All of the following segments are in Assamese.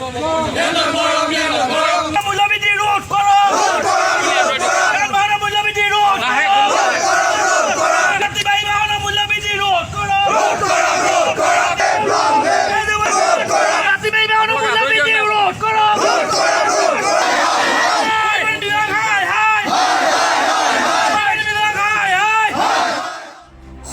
মূল্যবৃদ্ধি ৰোধ কৰক। মূল্যবৃদ্ধি ৰোধ যাত্ৰীবাহী বাহনৰ মূল্যবৃদ্ধি ৰোধ কৰক। যাত্ৰীবাহী বাহনৰ মূল্যবৃদ্ধি ৰোধ কৰক।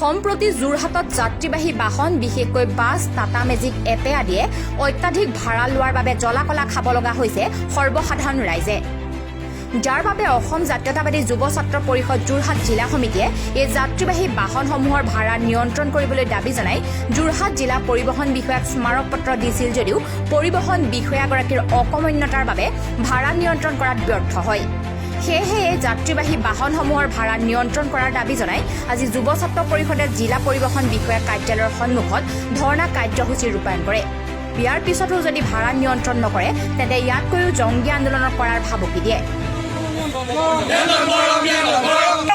সম্প্ৰতি যোৰহাটত যাত্ৰীবাহী বাহন বিশেষকৈ বাছ, টাটা মেজিক এপে আদিয়ে অত্যাধিক ভাড়া লোৱাৰ বাবে জ্বলা-কলা খাব লগা হৈছে সৰ্বসাধাৰণ ৰাইজে। যাৰ বাবে অসম জাতীয়তাবাদী যুৱ ছাত্ৰ পৰিষদ যোৰহাট জিলা সমিতিয়ে এই যাত্ৰীবাহী বাহনসমূহৰ ভাড়া নিয়ন্ত্ৰণ কৰিবলৈ দাবী জনাই যোৰহাট জিলা পৰিবহণ বিষয়াক স্মাৰক পত্ৰ দিছিল যদিও পৰিবহণ বিষয়াগৰাকীৰ অকমন্যতাৰ বাবে ভাড়া নিয়ন্ত্ৰণ কৰাত ব্যৰ্থ হয়। সেয়েহে যাত্ৰীবাহী বাহনসমূহৰ ভাড়া নিয়ন্ত্ৰণ কৰাৰ দাবী জনাই আজি যুৱ ছাত্ৰ পৰিষদে জিলা পৰিবহণ বিষয়া কাৰ্যালয়ৰ সন্মুখত ধৰ্ণা কাৰ্যসূচী ৰূপায়ণ কৰে। ইয়াৰ পিছতো যদি ভাড়া নিয়ন্ত্ৰণ নকৰে তেন্তে ইয়াতকৈও জংগী আন্দোলন কৰাৰ ভাবুকি দিয়ে।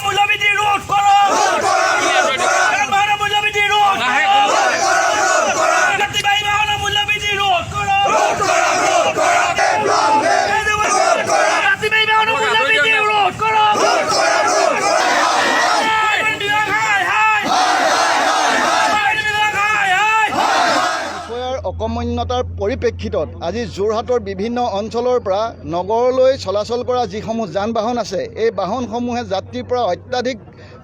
মূল্যবৃদ্ধি ৰোধ কৰক। মূল্যবৃদ্ধি ৰোধ যাত্ৰীবাহী বাহনৰ মূল্যবৃদ্ধি ৰোধ কৰক। যাত্ৰীবাহী বাহনৰ মূল্যবৃদ্ধি ৰোধ কৰক। অকমন্যতাৰ পৰিপ্ৰেক্ষিতত আজি যোৰহাটৰ বিভিন্ন অঞ্চলৰ পৰা নগৰলৈ চলাচল কৰা যিসমূহ যান বাহন আছে, এই বাহনসমূহে যাত্ৰীৰ পৰা অত্যাধিক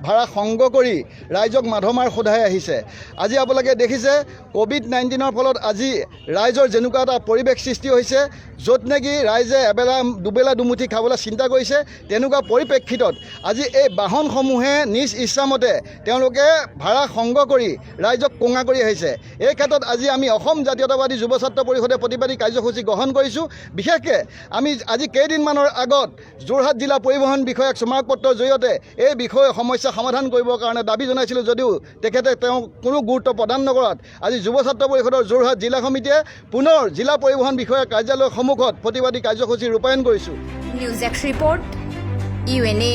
ভাড়া সংগ্ৰহ কৰি ৰাইজক মাধমাৰ সোধাই আহিছে। আজি আপোনালোকে দেখিছে কোভিড-19ৰ ফলত আজি ৰাইজৰ যেনেকুৱা এটা পৰিৱেশ সৃষ্টি হৈছে, য'ত নেকি ৰাইজে এবেলা দুবেলা দুমুঠি খাবলৈ চিন্তা কৰিছে, তেনেকুৱা পৰিপ্ৰেক্ষিতত আজি এই বাহনসমূহে নিজ ইচ্ছামতে তেওঁলোকে ভাড়া সংগ্ৰহ কৰি ৰাইজক কোঙা কৰি আহিছে। এই ক্ষেত্ৰত আজি আমি অসম জাতীয়তাবাদী যুৱ ছাত্ৰ পৰিষদে প্ৰতিবাদী কাৰ্যসূচী গ্ৰহণ কৰিছোঁ। বিশেষকৈ আমি আজি কেইদিনমানৰ আগত যোৰহাট জিলা পৰিবহণ বিষয়াক স্মাৰক পত্ৰৰ জৰিয়তে এই বিষয়ে সমস্যা সমাধান কৰিবৰ কাৰণে দাবী জনাইছিলোঁ যদিও তেখেতে তেওঁ কোনো গুৰুত্ব প্ৰদান নকৰাত আজি যুৱ ছাত্ৰ পৰিষদৰ যোৰহাট জিলা সমিতিয়ে পুনৰ জিলা পৰিবহণ বিষয়াৰ কাৰ্যালয়ৰ সন্মুখত প্ৰতিবাদী কাৰ্যসূচী ৰূপায়ণ কৰিছোঁ। News desk report UNA।